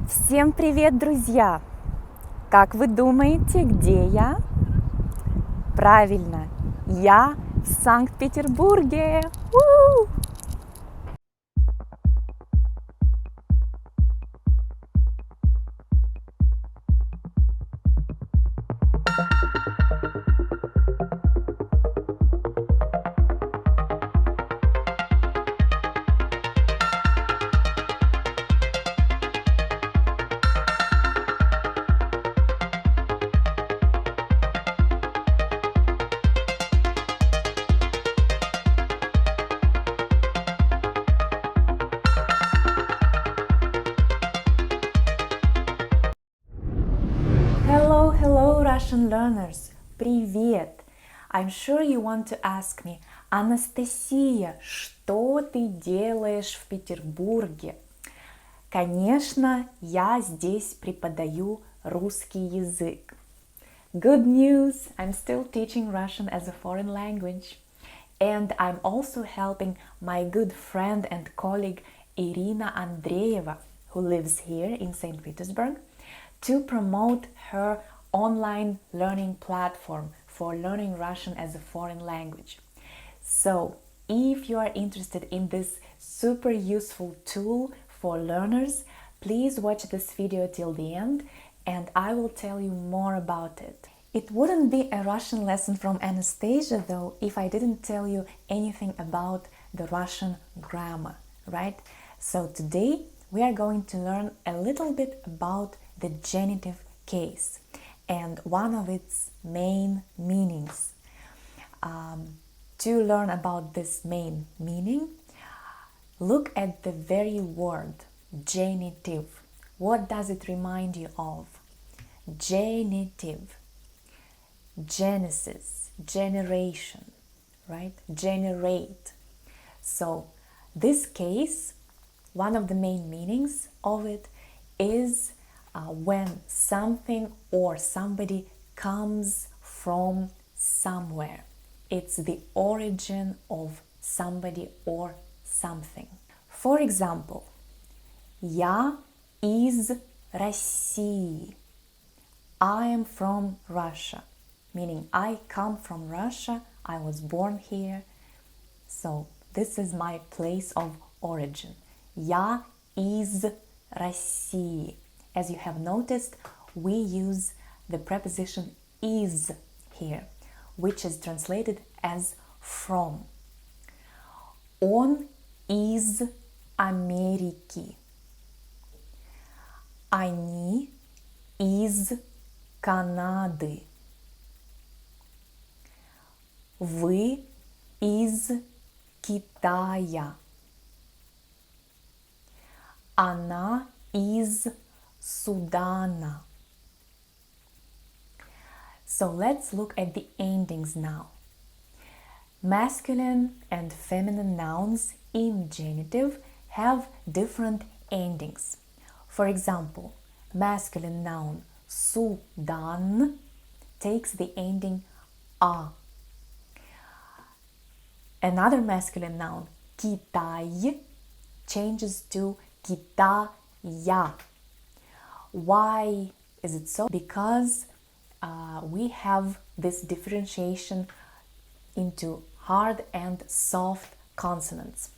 Всем привет, друзья! Как вы думаете, где я? Правильно, я в Санкт-Петербурге! У-у-у! Hello, Russian learners! Привет! I'm sure you want to ask me, Анастасия, что ты делаешь в Петербурге? Конечно, я здесь преподаю русский язык. Good news! I'm still teaching Russian as a foreign language. And I'm also helping my good friend and colleague Irina Andreeva, who lives here in Saint Petersburg, to promote her online learning platform for learning Russian as a foreign language. So, if you are interested in this super useful tool for learners, please watch this video till the end and I will tell you more about it. It wouldn't be a Russian lesson from Anastasia though if I didn't tell you anything about the Russian grammar, right? So today we are going to learn a little bit about the genitive case and one of its main meanings. To learn about this main meaning, look at the very word genitive. What does it remind you of? Genitive, genesis, generation, right? Generate. So this case, one of the main meanings of it is when something or somebody comes from somewhere. It's the origin of somebody or something. For example, Я из России. I am from Russia, meaning I come from Russia, I was born here, so this is my place of origin. Я из России. As you have noticed, we use the preposition is here, which is translated as from. Он из Америки. Они из Канады. Вы из Китая. Она из Судана. So let's look at the endings now. Masculine and feminine nouns in genitive have different endings. For example, masculine noun Sudan takes the ending a. Another masculine noun Китай changes to Китая. Why is it so? Because we have this differentiation into hard and soft consonants.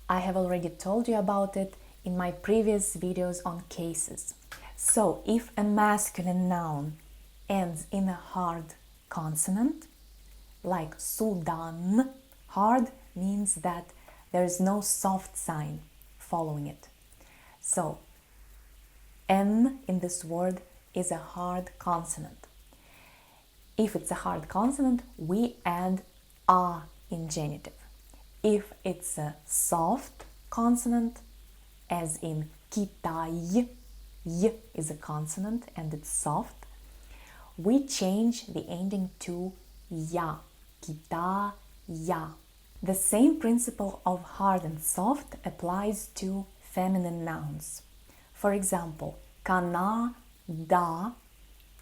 I have already told you about it in my previous videos on cases. So, if a masculine noun ends in a hard consonant, like Sudan, hard means that there is no soft sign following it. So, N in this word is a hard consonant. If it's a hard consonant, we add a in genitive. If it's a soft consonant, as in Китай, y is a consonant and it's soft, we change the ending to ya, Китая. The same principle of hard and soft applies to feminine nouns. For example, Canada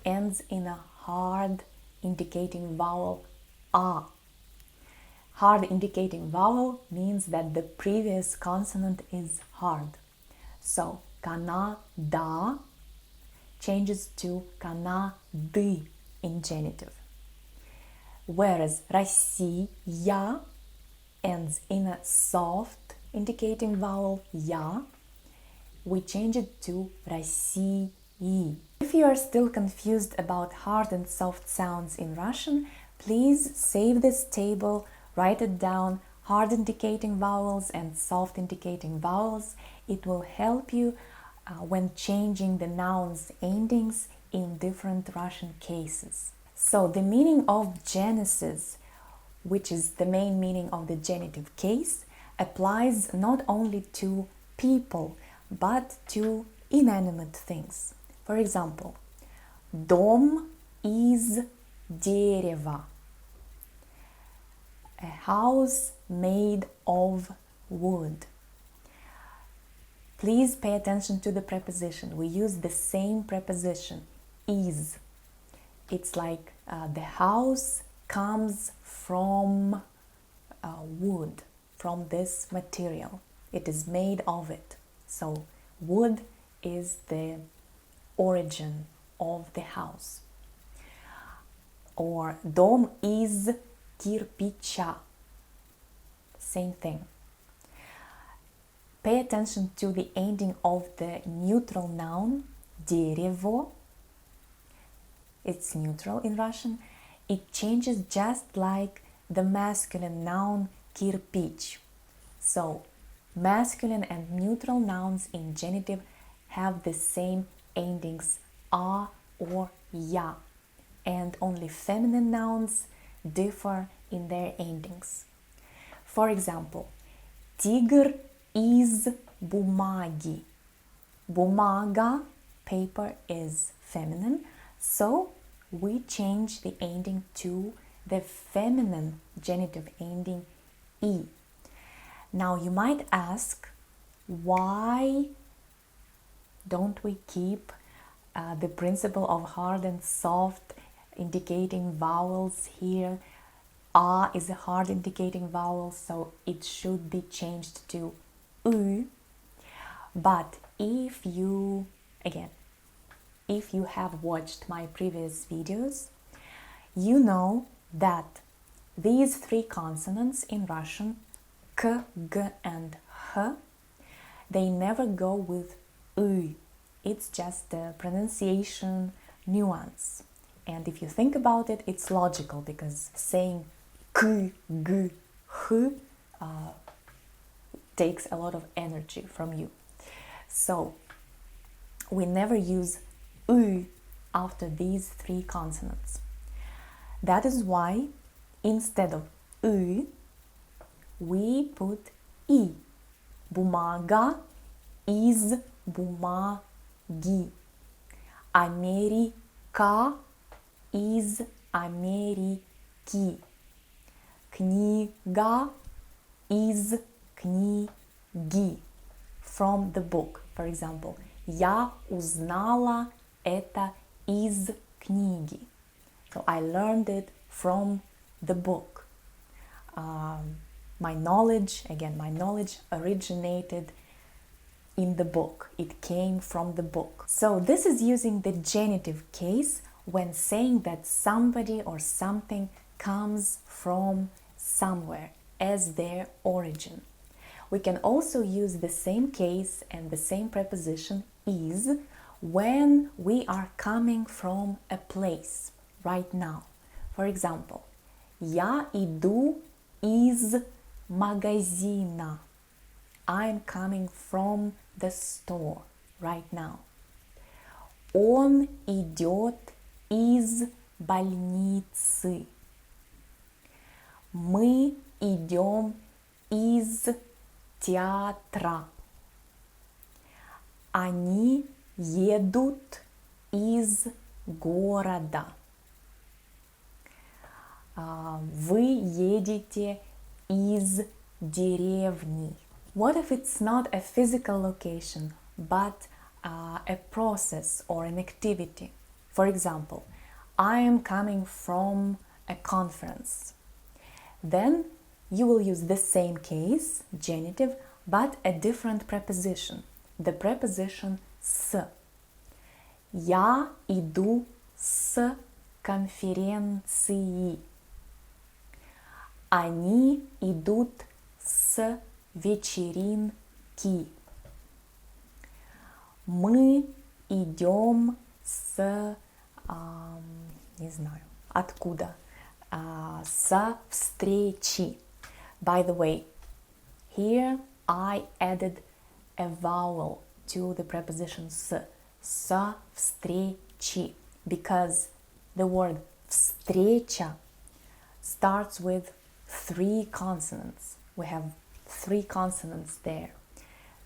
ends in a hard indicating vowel a. Hard indicating vowel means that the previous consonant is hard. So, Canada changes to Canады in genitive. Whereas Россия ends in a soft indicating vowel ya, we change it to России. If you are still confused about hard and soft sounds in Russian, please save this table, write it down, hard indicating vowels and soft indicating vowels. It will help you when changing the nouns endings in different Russian cases. So the meaning of genesis, which is the main meaning of the genitive case, applies not only to people but to inanimate things. For example, дом из дерева, a house made of wood. Please pay attention to the preposition. We use the same preposition, is. It's like the house comes from wood, from this material. It is made of it. So wood is the origin of the house. Or дом из кирпича. Same thing. Pay attention to the ending of the neutral noun дерево. It's neutral in Russian. It changes just like the masculine noun кирпич. So masculine and neutral nouns in genitive have the same endings a or ya, and only feminine nouns differ in their endings. For example, тигр из бумаги. Бумага, paper, is feminine, so we change the ending to the feminine genitive ending e. Now you might ask, why don't we keep the principle of hard and soft indicating vowels here? A is a hard indicating vowel, so it should be changed to U. But if you have watched my previous videos, you know that these three consonants in Russian, K, G and H, they never go with U. It's just a pronunciation nuance. And if you think about it, it's logical, because saying K, G, H takes a lot of energy from you. So we never use U after these three consonants. That is why instead of U, we put I. Бумага из бумаги. Америка из Америки. Книга из книги. From the book. For example, я узнала это из книги. So I learned it from the book. My knowledge originated in the book. It came from the book. So this is using the genitive case when saying that somebody or something comes from somewhere as their origin. We can also use the same case and the same preposition is when we are coming from a place right now. For example, я иду из магазина. I'm coming from the store right now. Он идет из больницы. Мы идем из театра. Они едут из города. Вы едете из деревни. What if it's not a physical location, but a process or an activity? For example, I am coming from a conference. Then you will use the same case, genitive, but a different preposition. the preposition с. Я иду с конференции. Они идут с вечеринки. Мы идем с, не знаю, откуда, со встречи. By the way, here I added a vowel to the preposition с, со встречи, because the word встреча starts with 3 consonants. We have 3 consonants there.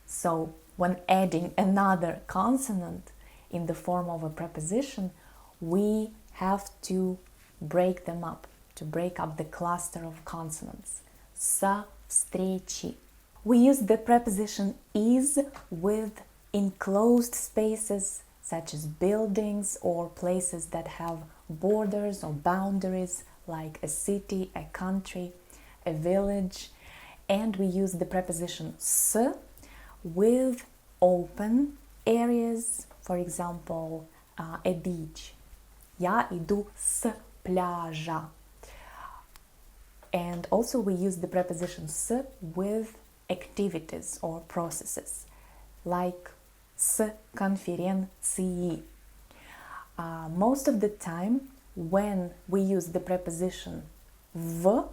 So when adding another consonant in the form of a preposition, we have to break them up, to break up the cluster of consonants. Со встречи. We use the preposition is with enclosed spaces such as buildings or places that have borders or boundaries, like a city, a country, a village. And we use the preposition с with open areas, for example, a beach. Я иду с пляжа. And also we use the preposition с with activities or processes, like с конференции. Most of the time, when we use the preposition в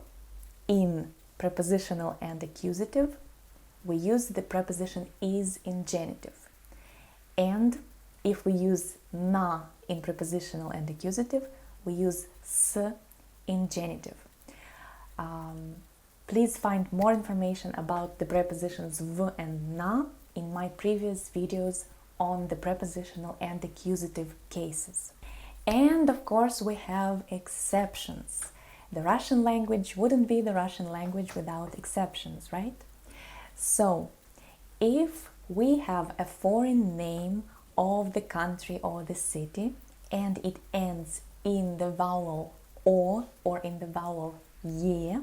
in prepositional and accusative, we use the preposition is in genitive. And if we use на in prepositional and accusative, we use с in genitive. Please find more information about the prepositions v and na in my previous videos on the prepositional and accusative cases. And of course we have exceptions. The Russian language wouldn't be the Russian language without exceptions, right? So, if we have a foreign name of the country or the city and it ends in the vowel or in the vowel ye,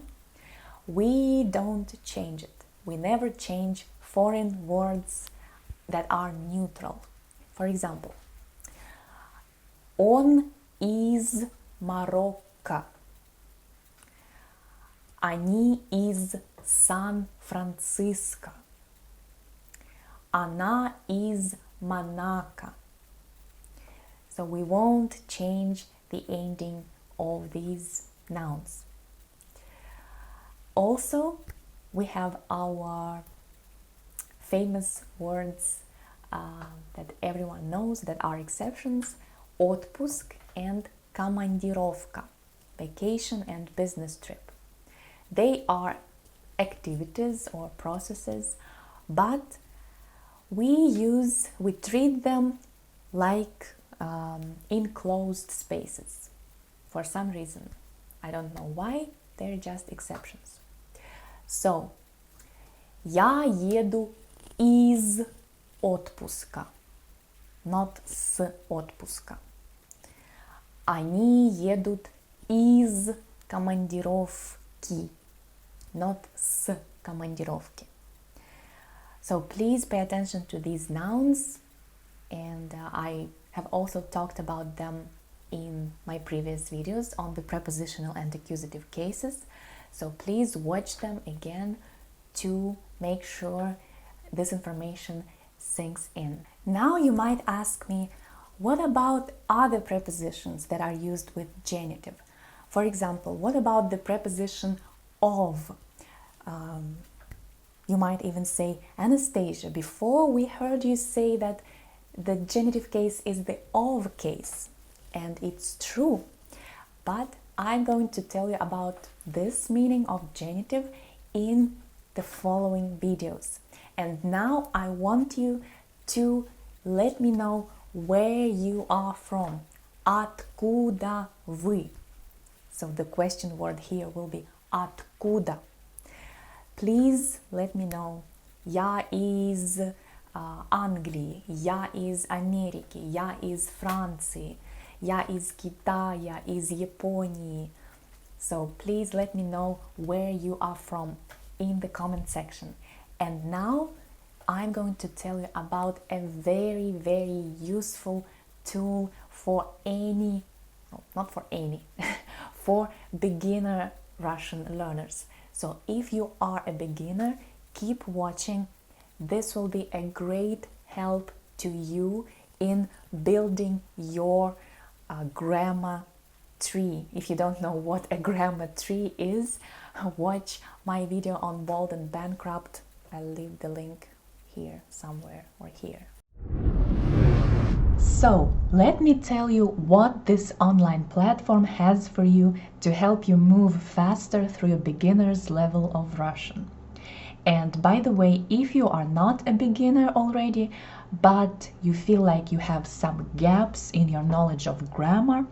we don't change it. We never change foreign words that are neutral. For example, он из Марокко. Они из Сан-Франциско. Она из Монако. So we won't change the ending of these nouns. Also, we have our famous words that everyone knows that are exceptions: отпуск and командировка, vacation and business trip. They are activities or processes, but we treat them like enclosed spaces for some reason. I don't know why, they're just exceptions. So, я еду из отпуска, not с отпуска. Они едут из командировки, not с командировки. So please pay attention to these nouns, and I have also talked about them in my previous videos on the prepositional and accusative cases. So please watch them again to make sure this information sinks in. Now you might ask me, what about other prepositions that are used with genitive? For example, what about the preposition of? You might even say, Anastasia, before we heard you say that the genitive case is the of case, and it's true, but I'm going to tell you about this meaning of genitive in the following videos. And now I want you to let me know where you are from. Откуда вы? So the question word here will be откуда. Please let me know. Я из Англии, я из Америки, я из Франции, я из Китая, из Японии. So please let me know where you are from in the comment section. And now I'm going to tell you about a very, very useful tool for any, no, not for any, for beginner Russian learners. So if you are a beginner, keep watching. This will be a great help to you in building your grammar tree. If you don't know what a grammar tree is, watch my video on bold and bankrupt. I'll leave the link here somewhere or here. So let me tell you what this online platform has for you to help you move faster through a beginner's level of Russian. And by the way, if you are not a beginner already, but you feel like you have some gaps in your knowledge of grammar,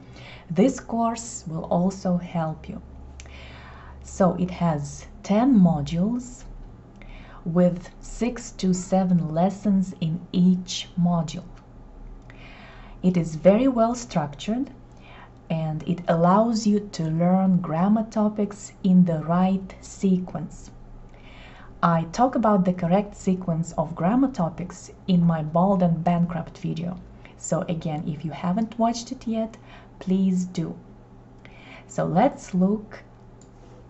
this course will also help you. So it has 10 modules with 6 to 7 lessons in each module. It is very well structured and it allows you to learn grammar topics in the right sequence. I talk about the correct sequence of grammar topics in my bold and bankrupt video. So again, if you haven't watched it yet, please do. So let's look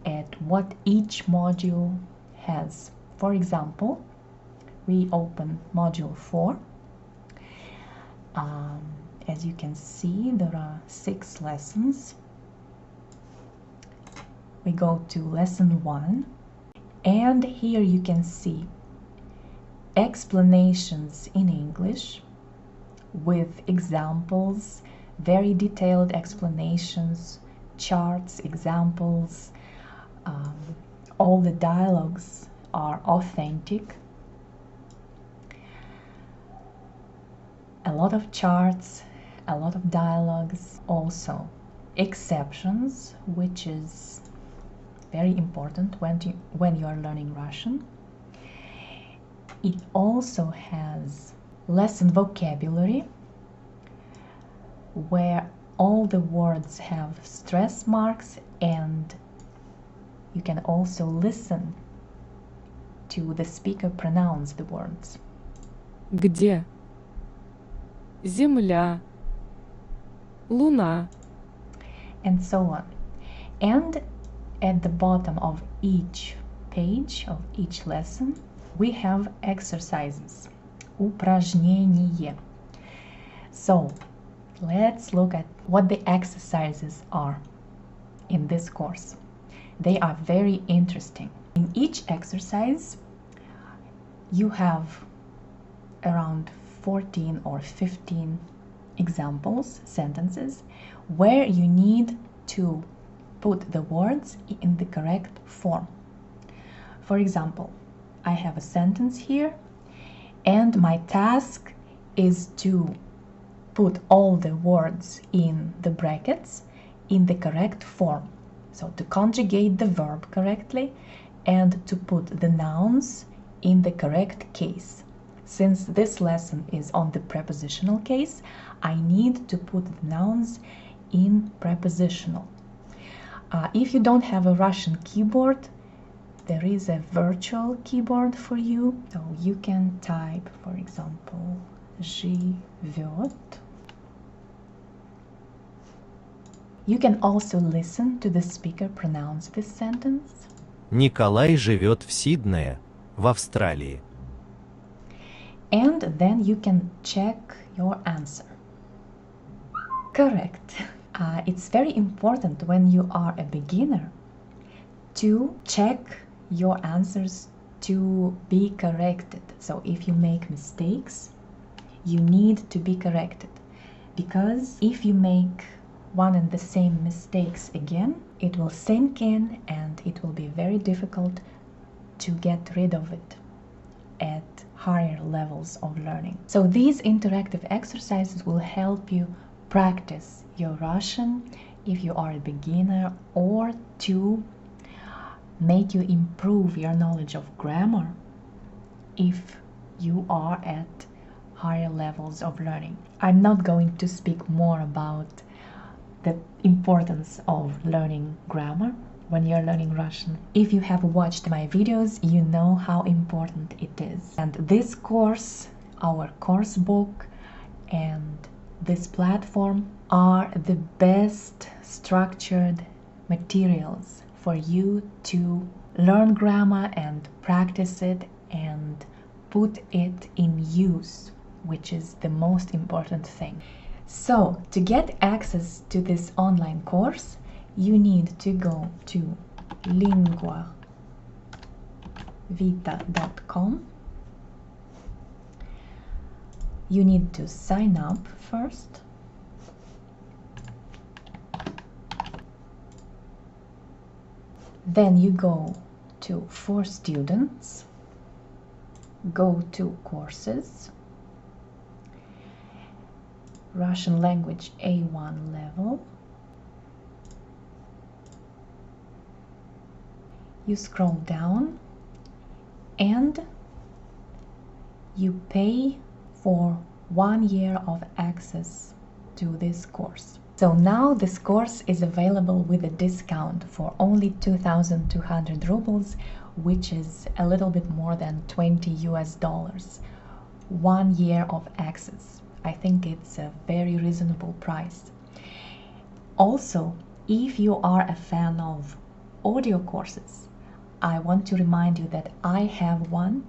at what each module has. For example, we open module 4. As you can see, there are 6 lessons. We go to lesson 1, and here you can see explanations in English with examples, very detailed explanations, charts, examples. All the dialogues are authentic. A lot of charts, a lot of dialogues, also exceptions, which is very important when you are learning Russian. It also has lesson vocabulary, where all the words have stress marks, and you can also listen to the speaker pronounce the words. Где? Земля. Луна. And so on. And at the bottom of each page of each lesson, we have exercises. Упражнение. So let's look at what the exercises are in this course. They are very interesting. In each exercise, you have around 14 or 15 examples, sentences, where you need to put the words in the correct form. For example, I have a sentence here, and my task is to put all the words in the brackets in the correct form. So to conjugate the verb correctly and to put the nouns in the correct case. Since this lesson is on the prepositional case, I need to put the nouns in prepositional. If you don't have a Russian keyboard, there is a virtual keyboard for you. So you can type, for example, живет. You can also listen to the speaker pronounce this sentence. Николай живет в Сиднее, в Австралии. And then you can check your answer. Correct. It's very important when you are a beginner to check your answers to be corrected. So if you make mistakes, you need to be corrected. Because if you make one and the same mistakes again, it will sink in and it will be very difficult to get rid of it at higher levels of learning. So these interactive exercises will help you practice your Russian if you are a beginner, or to make you improve your knowledge of grammar if you are at higher levels of learning. I'm not going to speak more about the importance of learning grammar when you're learning Russian. If you have watched my videos, you know how important it is. And this course, our course book, and this platform are the best structured materials for you to learn grammar and practice it and put it in use, which is the most important thing. So, to get access to this online course, you need to go to Lingua-Vita.com. You need to sign up first. Then you go to For Students, go to Courses, Russian language A1 level. You scroll down and you pay for 1 year of access to this course. So now this course is available with a discount for only 2,200 rubles, which is a little bit more than $20 US. 1 year of access. I think it's a very reasonable price. Also, if you are a fan of audio courses, I want to remind you that I have one,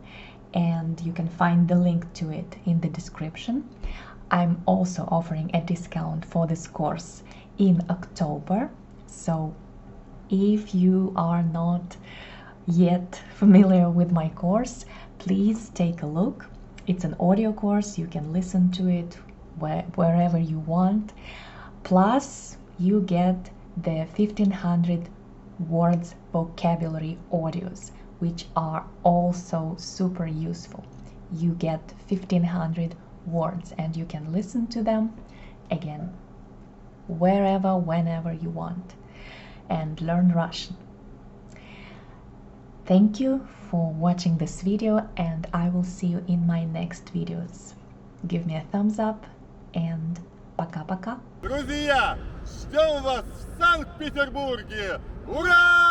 and you can find the link to it in the description. I'm also offering a discount for this course in October, so if you are not yet familiar with my course, please take a look. It's an audio course, you can listen to it wherever you want, plus you get the 1500 words vocabulary audios, which are also super useful. You get 1500 words and you can listen to them again wherever, whenever you want, and learn Russian. Thank you for watching this video, and I will see you in my next videos. Give me a thumbs up and пока-пока. Друзья, ждем вас в Санкт-Петербурге! Ура!